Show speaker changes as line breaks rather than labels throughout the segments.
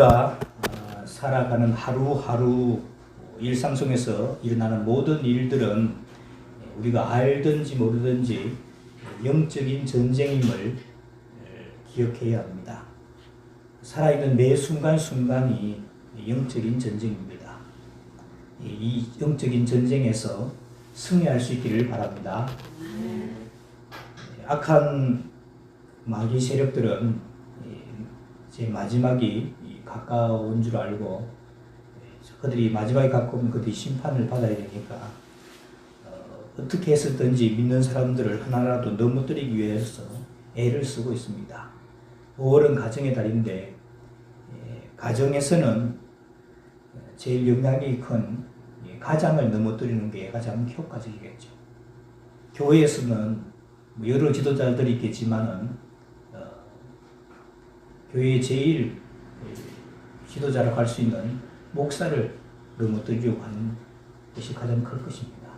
우리가 살아가는 하루하루 일상 속에서 일어나는 모든 일들은 우리가 알든지 모르든지 영적인 전쟁임을 기억해야 합니다. 살아있는 매 순간순간이 영적인 전쟁입니다. 이 영적인 전쟁에서 승리할 수 있기를 바랍니다. 악한 마귀 세력들은 제 마지막이 가까운 줄 알고 그들이 마지막에 가까우면 그들이 심판을 받아야 되니까 어떻게 했었든지 믿는 사람들을 하나라도 넘어뜨리기 위해서 애를 쓰고 있습니다. 5월은 가정의 달인데 가정에서는 제일 영향이 큰 가장을 넘어뜨리는 게 가장 효과적이겠죠. 교회에서는 여러 지도자들이 있겠지만은 교회의 제일 지도자로 갈 수 있는 목사를 넘어뜨리려고 하는 것이 가장 클 것입니다.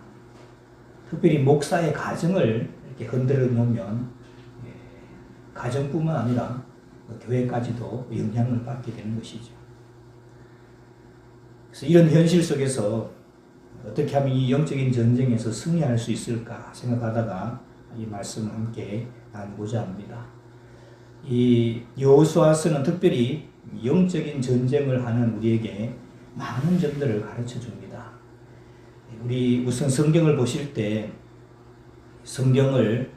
특별히 목사의 가정을 이렇게 흔들어 놓으면 가정뿐만 아니라 교회까지도 영향을 받게 되는 것이죠. 그래서 이런 현실 속에서 어떻게 하면 이 영적인 전쟁에서 승리할 수 있을까 생각하다가 이 말씀을 함께 나누고자 합니다. 이 여호수아서는 특별히 영적인 전쟁을 하는 우리에게 많은 점들을 가르쳐 줍니다. 우리 우선 성경을 보실 때 성경을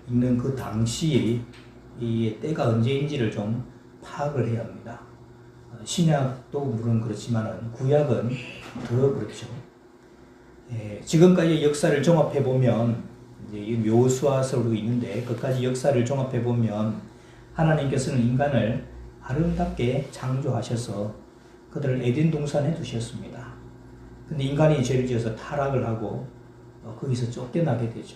읽는 그 당시의 이 때가 언제인지를 좀 파악을 해야 합니다. 신약도 물론 그렇지만 구약은 더 그렇죠. 지금까지의 역사를 종합해 보면 여호수아서로 있는데 그까지 역사를 종합해 보면 하나님께서는 인간을 아름답게 창조하셔서 그들을 에덴 동산에 두셨습니다. 근데 인간이 죄를 지어서 타락을 하고 거기서 쫓겨나게 되죠.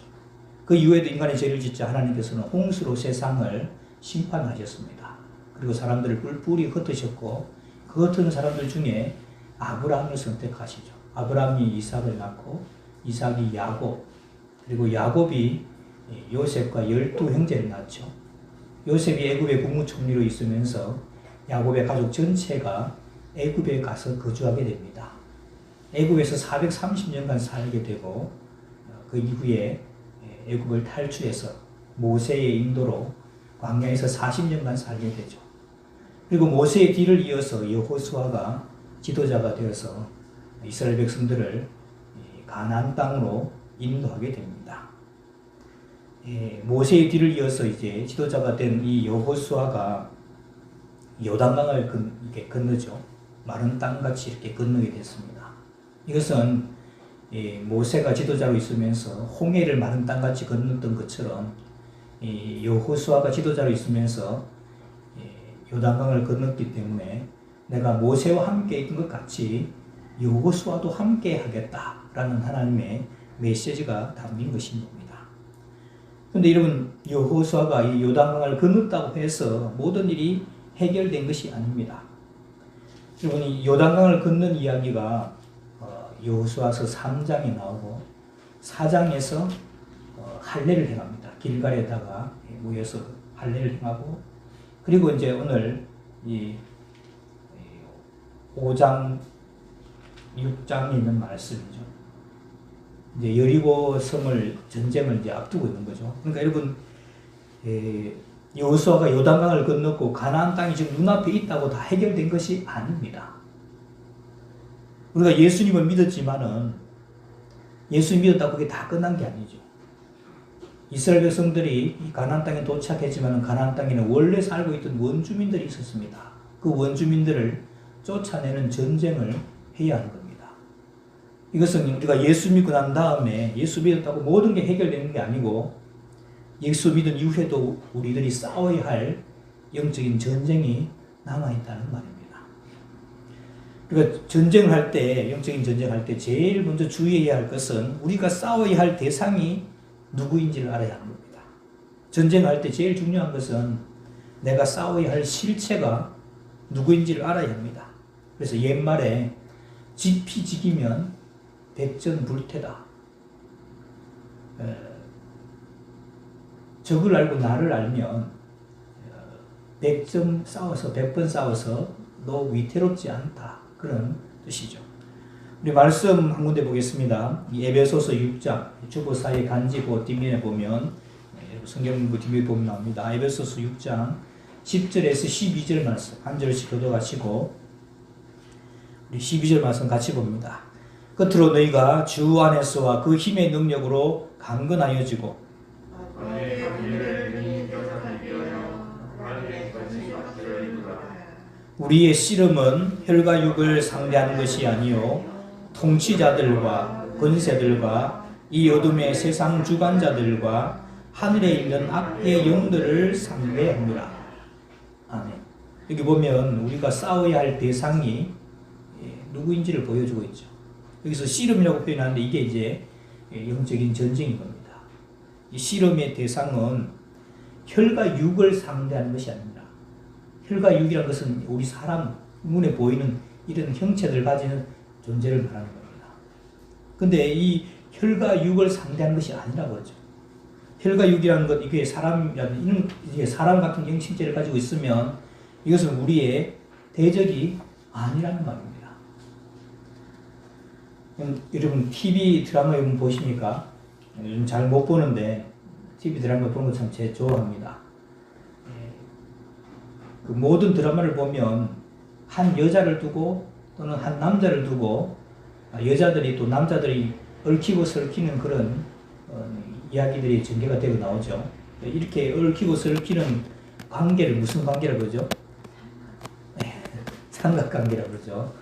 그 이후에도 인간이 죄를 짓자 하나님께서는 홍수로 세상을 심판하셨습니다. 그리고 사람들을 뿔뿔이 흩으셨고 그 흩은 사람들 중에 아브라함을 선택하시죠. 아브라함이 이삭을 낳고 이삭이 야곱, 그리고 야곱이 요셉과 12형제를 낳죠. 요셉이 애굽의 국무총리로 있으면서 야곱의 가족 전체가 애굽에 가서 거주하게 됩니다. 애굽에서 430년간 살게 되고 그 이후에 애굽을 탈출해서 모세의 인도로 광야에서 40년간 살게 되죠. 그리고 모세의 뒤를 이어서 여호수아가 지도자가 되어서 이스라엘 백성들을 가나안 땅으로 인도하게 됩니다. 모세의 뒤를 이어서 이제 지도자가 된 이 여호수아가 요단강을 이렇게 건너죠. 마른 땅같이 이렇게 건너게 됐습니다. 이것은 모세가 지도자로 있으면서 홍해를 마른 땅같이 건넜던 것처럼 여호수아가 지도자로 있으면서 요단강을 건넜기 때문에 내가 모세와 함께 있던 것 같이 여호수아도 함께 하겠다라는 하나님의 메시지가 담긴 것인 겁니다. 그런데 여러분, 여호수아가 이 요단강을 건넜다고 해서 모든 일이 해결된 것이 아닙니다. 여러분, 이 요단강을 건넌 이야기가 여호수아서 3장에 나오고 4장에서 할례를 행합니다. 길갈에다가 모여서 할례를 행하고, 그리고 이제 오늘 이 5장, 6장에 있는 말씀이죠. 이제 여리고 성을 전쟁을 이제 앞두고 있는 거죠. 그러니까 여러분, 여호수아가 요단강을 건넜고 가나안 땅이 지금 눈앞에 있다고 다 해결된 것이 아닙니다. 우리가 예수님을 믿었지만은 예수님 믿었다고 그게 다 끝난 게 아니죠. 이스라엘 백성들이 가나안 땅에 도착했지만은 가나안 땅에는 원래 살고 있던 원주민들이 있었습니다. 그 원주민들을 쫓아내는 전쟁을 해야 하는 겁니다. 이것은 우리가 예수 믿고 난 다음에 예수 믿었다고 모든 게 해결되는 게 아니고 예수 믿은 이후에도 우리들이 싸워야 할 영적인 전쟁이 남아있다는 말입니다. 그러니까 전쟁을 할 때, 영적인 전쟁을 할 때 제일 먼저 주의해야 할 것은 우리가 싸워야 할 대상이 누구인지를 알아야 하는 겁니다. 전쟁할 때 제일 중요한 것은 내가 싸워야 할 실체가 누구인지를 알아야 합니다. 그래서 옛말에 지피지기면 백전불태다. 적을 알고 나를 알면 100점 싸워서 100번 싸워서 너 위태롭지 않다. 그런 뜻이죠. 우리 말씀 한 군데 보겠습니다. 이 에베소서 6장 주보사의 간지보 뒷면에 보면 성경 공부 뒷면에 보면 나옵니다. 에베소서 6장 10절에서 12절 말씀 한 절씩 걷어가시고 우리 12절 말씀 같이 봅니다. 끝으로 너희가 주 안에서와 그 힘의 능력으로 강건하여지고 우리의 씨름은 혈과 육을 상대하는 것이 아니요 통치자들과 권세들과 이 어둠의 세상 주관자들과 하늘에 있는 악의 영들을 상대합니다. 아멘. 여기 보면 우리가 싸워야 할 대상이 누구인지를 보여주고 있죠. 여기서 씨름이라고 표현하는데 이게 이제 영적인 전쟁인 겁니다. 이 씨름의 대상은 혈과 육을 상대하는 것이 아닙니다. 혈과 육이라는 것은 우리 사람 눈에 보이는 이런 형체들 가지는 존재를 말하는 겁니다. 근데 이 혈과 육을 상대하는 것이 아니라고 하죠. 혈과 육이라는 것, 이게 사람이라는, 이게 사람 같은 영식체를 가지고 있으면 이것은 우리의 대적이 아니라는 말입니다. 여러분, TV 드라마 여러분 보십니까? 요즘 잘 못 보는데, TV 드라마 보는 거 참 제 좋아합니다. 그 모든 드라마를 보면 한 여자를 두고 또는 한 남자를 두고 여자들이 또 남자들이 얽히고 설키는 그런 이야기들이 전개가 되고 나오죠. 이렇게 얽히고 설키는 관계를 무슨 관계라고 그러죠? 삼각관계라고 그러죠.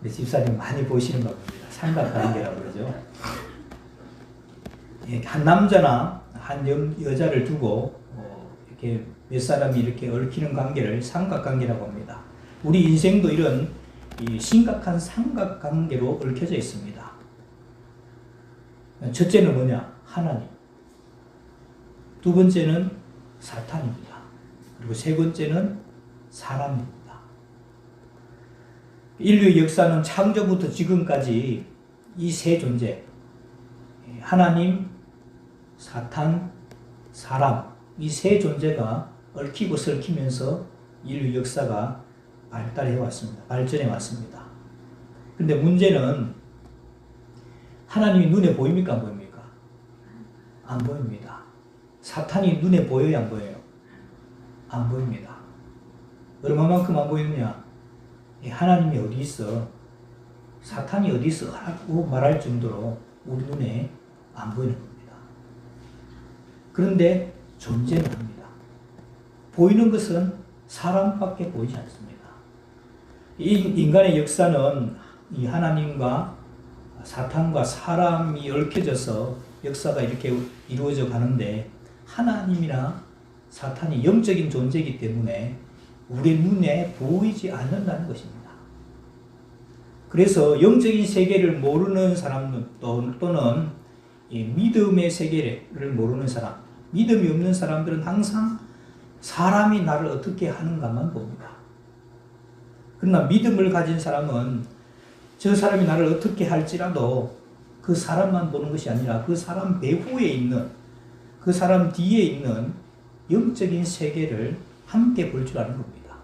우리 집사님 많이 보시는 것 같습니다. 삼각관계라고 그러죠. 한 남자나 한 여자를 두고 이렇게 몇 사람이 이렇게 얽히는 관계를 삼각관계라고 합니다. 우리 인생도 이런 심각한 삼각관계로 얽혀져 있습니다. 첫째는 뭐냐? 하나님. 두 번째는 사탄입니다. 그리고 세 번째는 사람입니다. 인류의 역사는 창조부터 지금까지 이 세 존재, 하나님, 사탄, 사람, 이 세 존재가 얽히고 설키면서 인류 역사가 발달해 왔습니다. 발전해 왔습니다. 그런데 문제는 하나님이 눈에 보입니까? 안 보입니까? 안 보입니다. 사탄이 눈에 보여요? 안 보여요? 안 보입니다. 얼마만큼 안 보이느냐? 하나님이 어디 있어? 사탄이 어디 있어? 라고 말할 정도로 우리 눈에 안 보이는 겁니다. 그런데 존재는 합니다. 보이는 것은 사람밖에 보이지 않습니다. 이 인간의 역사는 이 하나님과 사탄과 사람이 얽혀져서 역사가 이렇게 이루어져 가는데 하나님이나 사탄이 영적인 존재이기 때문에 우리 눈에 보이지 않는다는 것입니다. 그래서 영적인 세계를 모르는 사람 또는 믿음의 세계를 모르는 사람, 믿음이 없는 사람들은 항상 사람이 나를 어떻게 하는가만 봅니다. 그러나 믿음을 가진 사람은 저 사람이 나를 어떻게 할지라도 그 사람만 보는 것이 아니라 그 사람 배후에 있는, 그 사람 뒤에 있는 영적인 세계를 함께 볼 줄 아는 겁니다.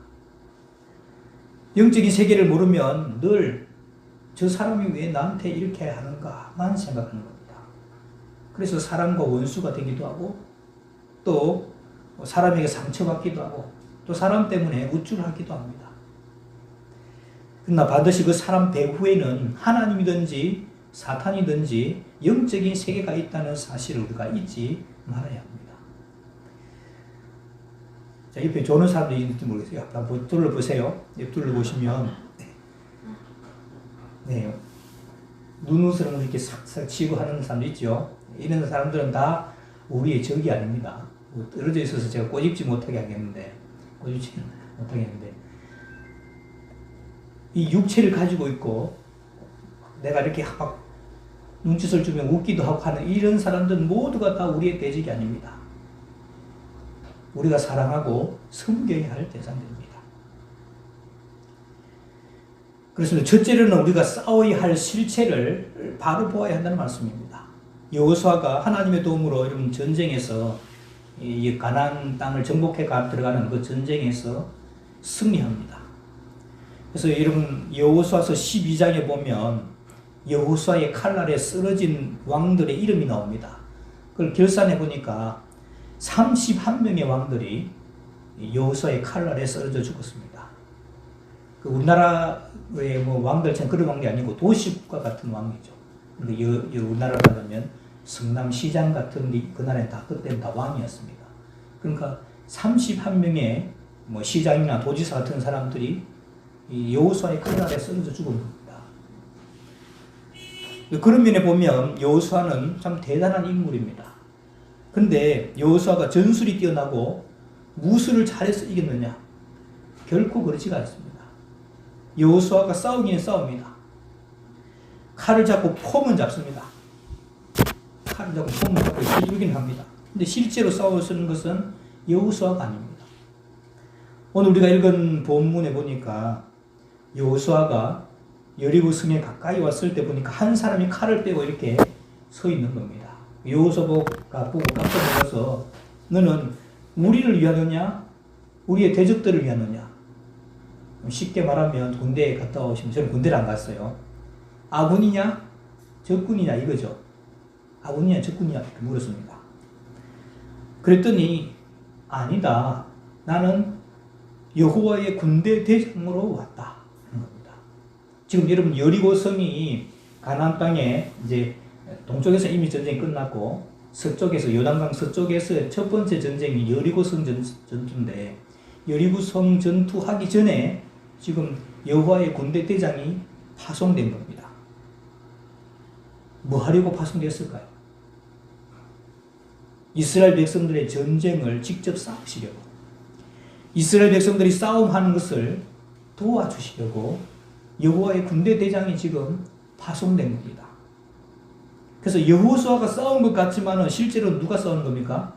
영적인 세계를 모르면 늘 저 사람이 왜 나한테 이렇게 하는가만 생각하는 겁니다. 그래서 사람과 원수가 되기도 하고 또 사람에게 상처받기도 하고 또 사람 때문에 우쭐하기도 합니다. 그러나 반드시 그 사람 배후에는 하나님이든지 사탄이든지 영적인 세계가 있다는 사실을 우리가 잊지 말아야 합니다. 자, 옆에 조는 사람들이 있는지 모르겠어요. 한번 둘러보세요. 옆 둘러보시면 네, 눈웃음을 이렇게 싹싹 치고 하는 사람도 있죠. 이런 사람들은 다 우리의 적이 아닙니다. 떨어져 있어서 제가 꼬집지 못하게 하겠는데, 이 육체를 가지고 있고 내가 이렇게 막 눈짓을 주면 웃기도 하고 하는 이런 사람들 모두가 다 우리의 대적이 아닙니다. 우리가 사랑하고 섬겨야 할 대상들입니다. 그렇습니다. 첫째로는 우리가 싸워야 할 실체를 바로 보아야 한다는 말씀입니다. 여호수아가 하나님의 도움으로 이런 전쟁에서 이 가나안 땅을 정복해 들어가는 그 전쟁에서 승리합니다. 그래서 여러분 여호수아서 12장에 보면 여호수아의 칼날에 쓰러진 왕들의 이름이 나옵니다. 그걸 결산해 보니까 31명의 왕들이 여호수아의 칼날에 쓰러져 죽었습니다. 그 우리나라의 뭐 왕들처럼 그런 왕이 아니고 도시국가 같은 왕이죠. 우리나라로 하면 성남시장 같은 그 나라에 다 그때는 다 왕이었습니다. 그러니까 31명의 뭐 시장이나 도지사 같은 사람들이 이 여호수아의 칼날에 쓰러져 죽은 겁니다. 그런 면에 보면 여호수아는 참 대단한 인물입니다. 근데 여호수아가 전술이 뛰어나고 무술을 잘해서 이겼느냐? 결코 그렇지가 않습니다. 여호수아가 싸우기는 싸웁니다. 칼을 잡고 폼은 잡습니다. 칼을 잡고 폼을 잡고 이기긴 합니다. 근데 실제로 싸우는 것은 여호수아가 아닙니다. 오늘 우리가 읽은 본문에 보니까 여호수아가 여리고 성에 가까이 왔을 때 보니까 한 사람이 칼을 빼고 이렇게 서 있는 겁니다. 여호수아가 보고 깜짝 놀라서 너는 우리를 위하느냐? 우리의 대적들을 위하느냐? 쉽게 말하면 군대에 갔다 오시면 저는 군대를 안 갔어요. 아군이냐? 적군이냐? 이거죠. 아군이냐? 적군이냐? 이렇게 물었습니다. 그랬더니 아니다. 나는 여호와의 군대 대장으로 왔다. 하는 겁니다. 지금 여러분 여리고 성이 가나안 땅에 이제 동쪽에서 이미 전쟁이 끝났고 서쪽에서 요단강 서쪽에서 첫 번째 전쟁이 여리고성 전투인데 여리고성 전투하기 전에 지금 여호와의 군대 대장이 파송된 겁니다. 뭐 하려고 파송됐을까요? 이스라엘 백성들의 전쟁을 직접 싸우시려고, 이스라엘 백성들이 싸움하는 것을 도와주시려고 여호와의 군대 대장이 지금 파송된 겁니다. 그래서 여호수아가 싸운 것 같지만 실제로 누가 싸우는 겁니까?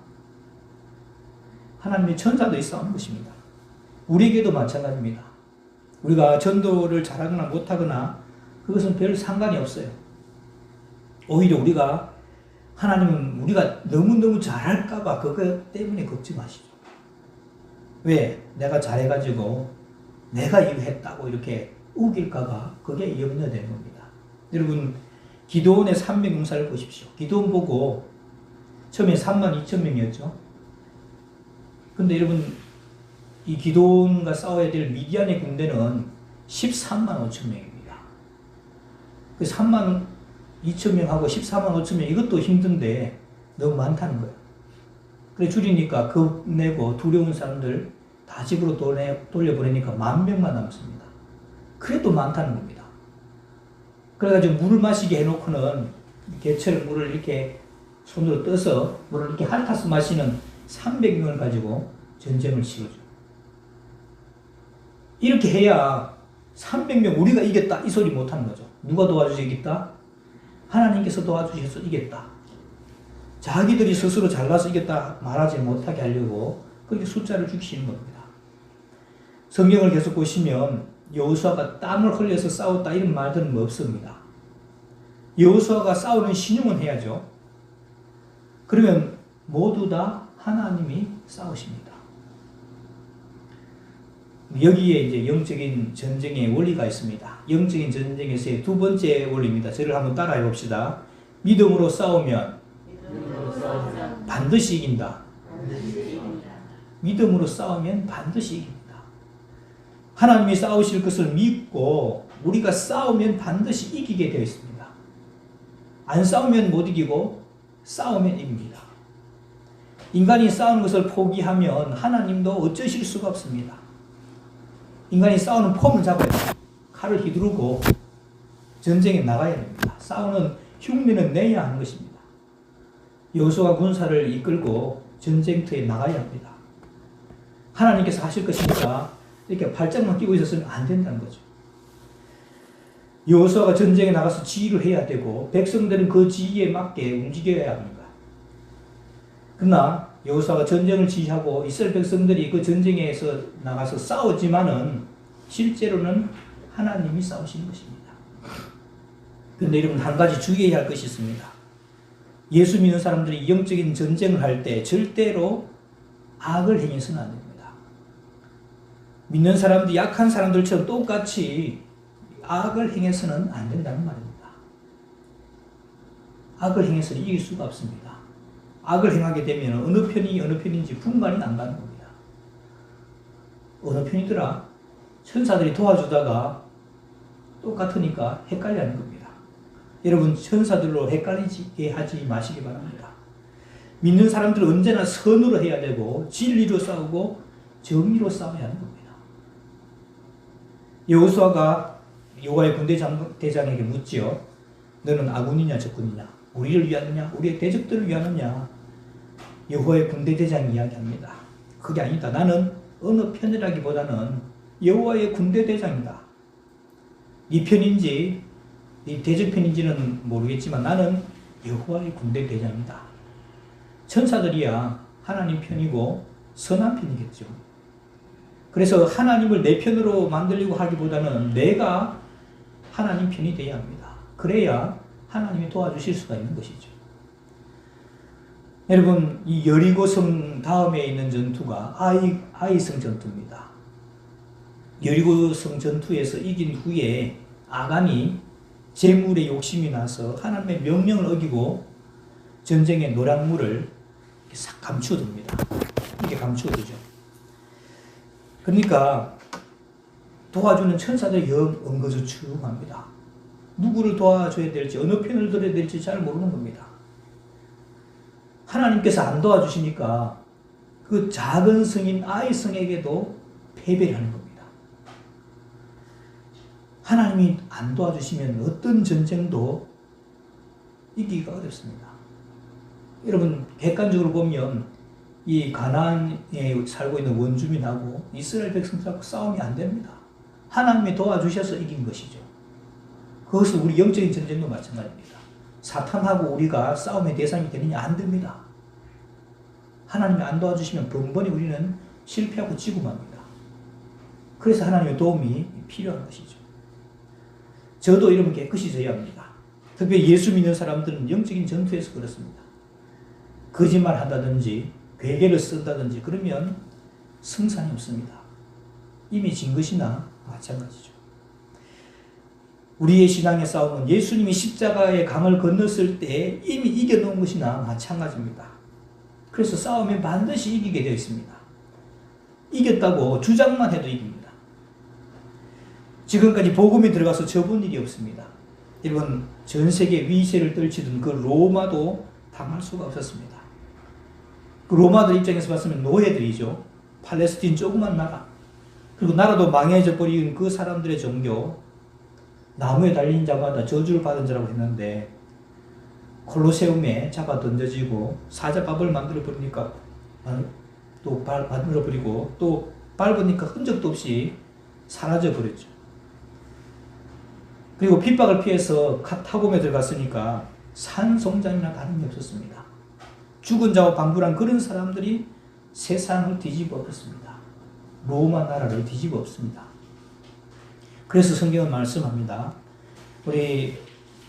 하나님의 천사들이 싸우는 것입니다. 우리에게도 마찬가지입니다. 우리가 전도를 잘하거나 못하거나 그것은 별 상관이 없어요. 오히려 우리가 하나님은 우리가 너무너무 잘할까봐 그것 때문에 걱정하시죠. 왜? 내가 잘해가지고 내가 이거 했다고 이렇게 우길까봐 그게 염려되는 겁니다. 여러분 기드온의 300용사를 보십시오. 기드온 보고 처음에 32,000명이었죠. 근데 여러분 이 기드온과 싸워야 될 미디안의 군대는 13만 5천 명입니다. 그 3만 2천 명하고 14만 5천 명 이것도 힘든데 너무 많다는 거예요. 그래 줄이니까 겁내고 두려운 사람들 다 집으로 돌려보내니까 10,000명만 남습니다. 그래도 많다는 겁니다. 그래가지고 물을 마시게 해놓고는 개철 물을 이렇게 손으로 떠서 물을 이렇게 핥아서 마시는 300명을 가지고 전쟁을 치러줘. 이렇게 해야 300명 우리가 이겼다 이 소리 못하는 거죠. 누가 도와주셔서 이겼다? 하나님께서 도와주셔서 이겼다. 자기들이 스스로 잘나서 이겼다 말하지 못하게 하려고 그렇게 숫자를 죽이시는 겁니다. 성경을 계속 보시면 여호수아가 땀을 흘려서 싸웠다 이런 말들은 없습니다. 여호수아가 싸우는 신용은 해야죠. 그러면 모두 다 하나님이 싸우십니다. 여기에 이제 영적인 전쟁의 원리가 있습니다. 영적인 전쟁에서의 두 번째 원리입니다. 저를 한번 따라해 봅시다. 믿음으로 싸우면 반드시 이긴다. 믿음으로 싸우면 반드시 이깁니다. 하나님이 싸우실 것을 믿고 우리가 싸우면 반드시 이기게 되어 있습니다. 안 싸우면 못 이기고 싸우면 이깁니다. 인간이 싸우는 것을 포기하면 하나님도 어쩌실 수가 없습니다. 인간이 싸우는 폼을 잡아야 돼요. 칼을 휘두르고 전쟁에 나가야 됩니다. 싸우는 흉내는 내야 하는 것입니다. 여호수아가 군사를 이끌고 전쟁터에 나가야 합니다. 하나님께서 하실 것이니까 이렇게 발짝만 끼고 있었으면 안 된다는 거죠. 여호수아가 전쟁에 나가서 지휘를 해야 되고 백성들은 그 지휘에 맞게 움직여야 합니다. 그러나 여호수아가 전쟁을 지휘하고 이스라엘 백성들이 그 전쟁에서 나가서 싸우지만은 실제로는 하나님이 싸우시는 것입니다. 그런데 여러분 한 가지 주의해야 할 것이 있습니다. 예수 믿는 사람들이 영적인 전쟁을 할 때 절대로 악을 행해서는 안 됩니다. 믿는 사람들이 약한 사람들처럼 똑같이 악을 행해서는 안 된다는 말입니다. 악을 행해서는 이길 수가 없습니다. 악을 행하게 되면 어느 편이 어느 편인지 분간이 난다는 겁니다. 어느 편이더라? 천사들이 도와주다가 똑같으니까 헷갈려하는 겁니다. 여러분, 천사들로 헷갈리게 하지 마시기 바랍니다. 믿는 사람들은 언제나 선으로 해야 되고 진리로 싸우고 정의로 싸워야 하는 겁니다. 여호수아가 여호와의 군대 대장에게 묻지요. 너는 아군이냐 적군이냐? 우리를 위하느냐? 우리의 대적들을 위하느냐? 여호와의 군대 대장이 이야기합니다. 그게 아니다. 나는 어느 편이라기보다는 여호와의 군대 대장이다. 네 편인지 네 대적 편인지는 모르겠지만 나는 여호와의 군대 대장이다. 천사들이야 하나님 편이고 선한 편이겠죠. 그래서 하나님을 내 편으로 만들려고 하기보다는 내가 하나님 편이 되어야 합니다. 그래야 하나님이 도와주실 수가 있는 것이죠. 여러분, 이 여리고성 다음에 있는 전투가 아이성 전투입니다. 여리고성 전투에서 이긴 후에 아간이 재물에 욕심이 나서 하나님의 명령을 어기고 전쟁의 노략물을 싹 감추어둡니다. 이게 감추어두죠. 그러니까 도와주는 천사들이 영 엉거주춤합니다. 누구를 도와줘야 될지 어느 편을 들어야 될지 잘 모르는 겁니다. 하나님께서 안 도와주시니까 그 작은 성인 아이성에게도 패배를 하는 겁니다. 하나님이 안 도와주시면 어떤 전쟁도 이기기가 어렵습니다. 여러분, 객관적으로 보면 이 가나안에 살고 있는 원주민하고 이스라엘 백성들하고 싸움이 안 됩니다. 하나님이 도와주셔서 이긴 것이죠. 그것은 우리 영적인 전쟁도 마찬가지입니다. 사탄하고 우리가 싸움의 대상이 되느냐? 안 됩니다. 하나님이 안 도와주시면 번번이 우리는 실패하고 지고 맙니다. 그래서 하나님의 도움이 필요한 것이죠. 저도 이러면 깨끗이 져야 합니다. 특별히 예수 믿는 사람들은 영적인 전투에서 그렇습니다. 거짓말 한다든지 괴계를 쓴다든지 그러면 승산이 없습니다. 이미 진 것이나 마찬가지죠. 우리의 신앙의 싸움은 예수님이 십자가의 강을 건넜을 때 이미 이겨놓은 것이나 마찬가지입니다. 그래서 싸움에 반드시 이기게 되어 있습니다. 이겼다고 주장만 해도 이깁니다. 지금까지 복음이 들어가서 접은 일이 없습니다. 여러분, 전 세계 위세를 떨치던 그 로마도 당할 수가 없었습니다. 그 로마들 입장에서 봤으면 노예들이죠. 팔레스틴 조그만 나라. 그리고 나라도 망해져 버린 그 사람들의 종교, 나무에 달린 자마다 저주를 받은 자라고 했는데 콜로세움에 잡아 던져지고 사자밥을 만들어 버리니까 또 만들어 버리고 또 밟으니까 흔적도 없이 사라져 버렸죠. 그리고 핍박을 피해서 카타콤에 들어갔으니까 산송장이나 다름이 없었습니다. 죽은 자와 방불한 그런 사람들이 세상을 뒤집어 엎었습니다. 로마 나라를 뒤집어 엎습니다. 그래서 성경은 말씀합니다. 우리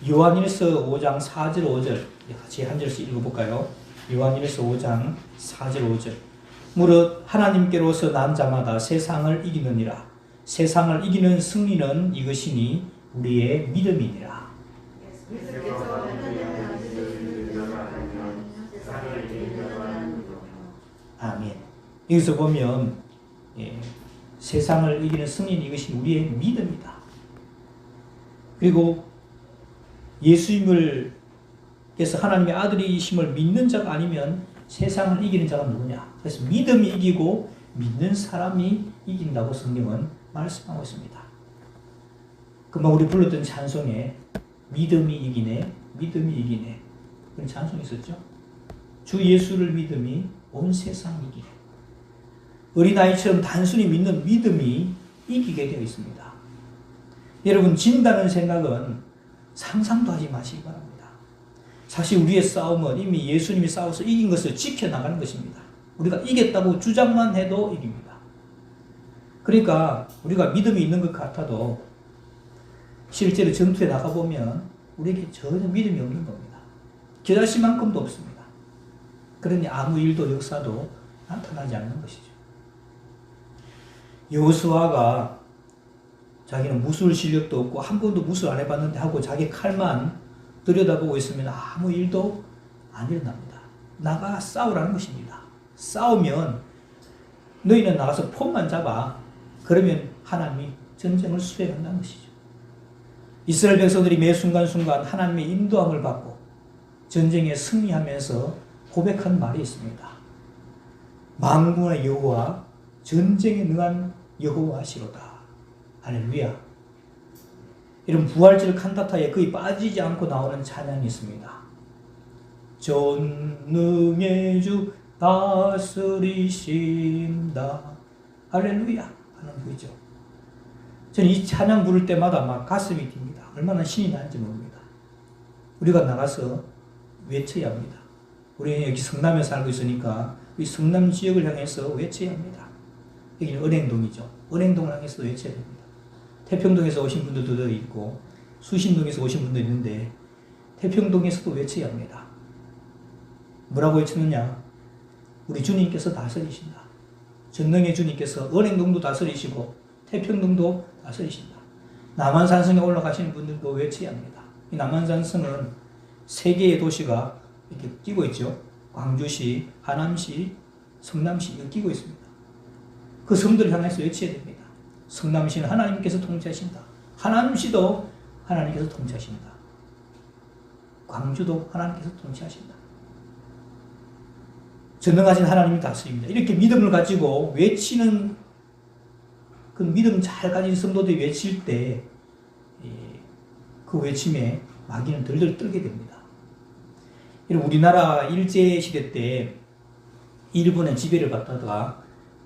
요한일서 5장 4절 5절 같이 한 절씩 읽어볼까요? 요한일서 5장 4절 5절 무릇 하나님께로서 난 자마다 세상을 이기느니라. 세상을 이기는 승리는 이것이니 우리의 믿음이니라. 아멘. 여기서 보면 세상을 이기는 승리는 이것이 우리의 믿음이다. 그리고 예수님을 께서 하나님의 아들이심을 믿는 자가 아니면 세상을 이기는 자가 누구냐? 그래서 믿음이 이기고 믿는 사람이 이긴다고 성경은 말씀하고 있습니다. 금방 우리 불렀던 찬송에 믿음이 이기네, 믿음이 이기네 그런 찬송이 있었죠. 주 예수를 믿음이 온 세상 이기네. 어린아이처럼 단순히 믿는 믿음이 이기게 되어 있습니다. 여러분, 진다는 생각은 상상도 하지 마시기 바랍니다. 사실 우리의 싸움은 이미 예수님이 싸워서 이긴 것을 지켜나가는 것입니다. 우리가 이겼다고 주장만 해도 이깁니다. 그러니까 우리가 믿음이 있는 것 같아도 실제로 전투에 나가보면 우리에게 전혀 믿음이 없는 겁니다. 겨자씨만큼도 없습니다. 그러니 아무 일도 역사도 나타나지 않는 것이죠. 여호수아가 자기는 무술 실력도 없고 한 번도 무술 안 해봤는데 하고 자기 칼만 들여다보고 있으면 아무 일도 안 일어납니다. 나가 싸우라는 것입니다. 싸우면 너희는 나가서 폼만 잡아. 그러면 하나님이 전쟁을 수행한다는 것이죠. 이스라엘 백성들이 매 순간순간 하나님의 인도함을 받고 전쟁에 승리하면서 고백한 말이 있습니다. 만군의 여호와, 전쟁에 능한 여호와시로다. 할렐루야. 이런 부활절 칸타타에 거의 빠지지 않고 나오는 찬양이 있습니다. 전능의 주 다스리신다. 할렐루야 하는 거죠. 저는 이 찬양 부를 때마다 막 가슴이 뜁니다. 얼마나 신이 나는지 모릅니다. 우리가 나가서 외쳐야 합니다. 우리는 여기 성남에 살고 있으니까 이 성남 지역을 향해서 외쳐야 합니다. 여기는 은행동이죠. 은행동을 향해서 외쳐야 됩니다. 태평동에서 오신 분들도 있고 수신동에서 오신 분도 있는데 태평동에서도 외쳐야 합니다. 뭐라고 외치느냐? 우리 주님께서 다스리신다. 전능의 주님께서 은행동도 다스리시고 태평동도 다스리신다. 남한산성에 올라가시는 분들도 외쳐야 합니다. 이 남한산성은 세 개의 도시가 이렇게 끼고 있죠. 광주시, 하남시, 성남시 이렇게 끼고 있습니다. 그 성들을 향해서 외쳐야 됩니다. 성남시는 하나님께서 통치하신다. 하남시도 하나님께서 통치하신다. 광주도 하나님께서 통치하신다. 전능하신 하나님이 다스립니다. 이렇게 믿음을 가지고 외치는 그 믿음 잘 가진 성도들이 외칠 때 그 외침에 마귀는 들들 떨게 됩니다. 우리나라 일제시대 때 일본의 지배를 받다가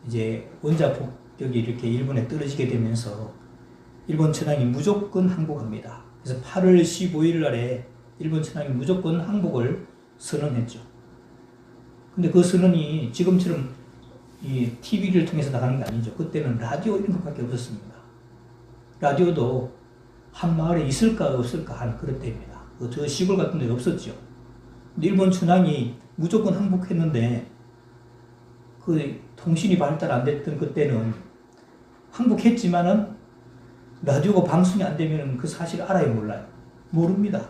이제 원자 폭격이 이렇게 일본에 떨어지게 되면서 일본 천황이 무조건 항복합니다. 그래서 8월 15일 날에 일본 천황이 무조건 항복을 선언했죠. 근데 그 선언이 지금처럼 이 TV를 통해서 나가는 게 아니죠. 그때는 라디오 이런 것밖에 없었습니다. 라디오도 한 마을에 있을까 없을까 하는 그런 때입니다. 저 시골 같은 데 없었죠. 근데 일본 천황이 무조건 항복했는데 그 통신이 발달 안 됐던 그때는 항복했지만은 라디오가 방송이 안 되면 그 사실을 알아요, 몰라요? 모릅니다.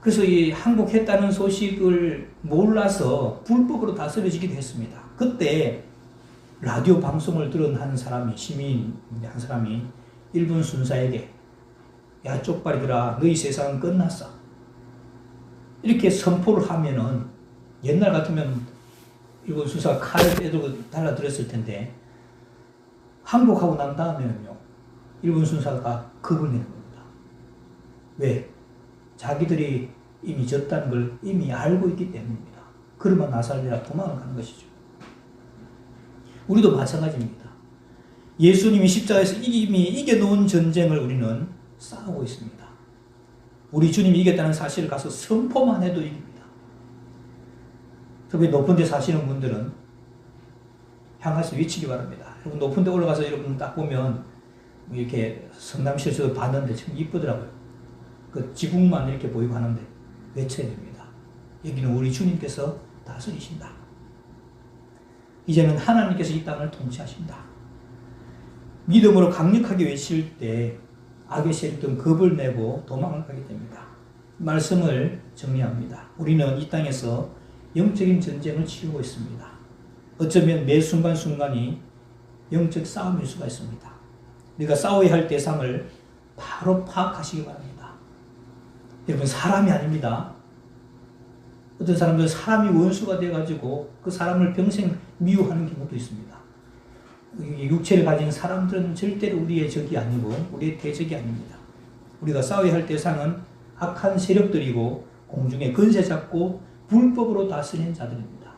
그래서 이 항복했다는 소식을 몰라서 불법으로 다스려지기도 했습니다. 그때 라디오 방송을 들은 한 사람이, 시민 한 사람이 일본 순사에게 야 쪽발이들아 너희 세상은 끝났어. 이렇게 선포를 하면은 옛날 같으면 일본 순사가 칼을 빼들고 달라들었을 텐데 항복하고 난 다음에는요 일본 순사가 겁을 내는 겁니다. 왜? 자기들이 이미 졌다는 걸 이미 알고 있기 때문입니다. 그러면 나살리라 도망을 가는 것이죠. 우리도 마찬가지입니다. 예수님이 십자가에서 이미 이겨놓은 전쟁을 우리는 싸우고 있습니다. 우리 주님이 이겼다는 사실을 가서 선포만 해도 이깁니다. 특히 높은 데 사시는 분들은 향해서 외치기 바랍니다. 여러분 높은 데 올라가서 여러분 딱 보면 이렇게 성남시에서 봤는데 참 이쁘더라고요. 그 지붕만 이렇게 보이고 하는데 외쳐야 됩니다. 여기는 우리 주님께서 다스리신다. 이제는 하나님께서 이 땅을 통치하신다. 믿음으로 강력하게 외칠 때 악의 세력들은 겁을 내고 도망을 가게 됩니다. 말씀을 정리합니다. 우리는 이 땅에서 영적인 전쟁을 치르고 있습니다. 어쩌면 매 순간순간이 영적 싸움일 수가 있습니다. 우리가 싸워야 할 대상을 바로 파악하시기 바랍니다. 여러분 사람이 아닙니다. 어떤 사람들은 사람이 원수가 돼가지고 그 사람을 평생 미워하는 경우도 있습니다. 육체를 가진 사람들은 절대로 우리의 적이 아니고 우리의 대적이 아닙니다. 우리가 싸워야 할 대상은 악한 세력들이고 공중에 권세 잡고 불법으로 다스리는 자들입니다.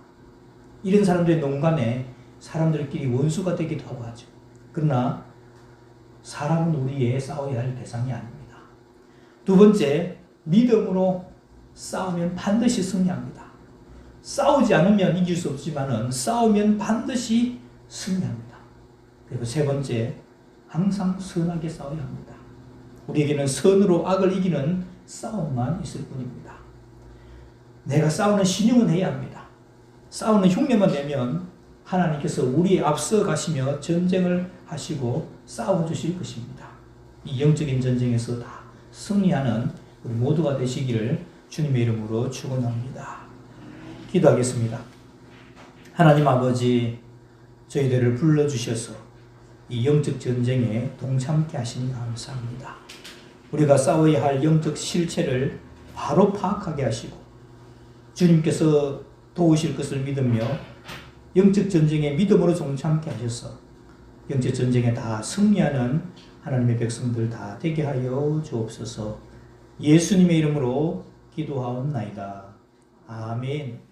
이런 사람들의 농간에 사람들끼리 원수가 되기도 하고 하죠. 그러나 사람은 우리의 싸워야 할 대상이 아닙니다. 두 번째, 믿음으로 싸우면 반드시 승리합니다. 싸우지 않으면 이길 수 없지만은 싸우면 반드시 승리합니다. 그리고 세 번째, 항상 선하게 싸워야 합니다. 우리에게는 선으로 악을 이기는 싸움만 있을 뿐입니다. 내가 싸우는 신용은 해야 합니다. 싸우는 흉내만 내면 하나님께서 우리에 앞서 가시며 전쟁을 하시고 싸워주실 것입니다. 이 영적인 전쟁에서 다 승리하는 우리 모두가 되시기를 주님의 이름으로 축원합니다. 기도하겠습니다. 하나님 아버지, 저희들을 불러주셔서 이 영적 전쟁에 동참케 하시니 감사합니다. 우리가 싸워야 할 영적 실체를 바로 파악하게 하시고 주님께서 도우실 것을 믿으며 영적 전쟁에 믿음으로 동참케 하셔서 영적 전쟁에 다 승리하는 하나님의 백성들 다 되게 하여 주옵소서. 예수님의 이름으로 기도하옵나이다. 아멘.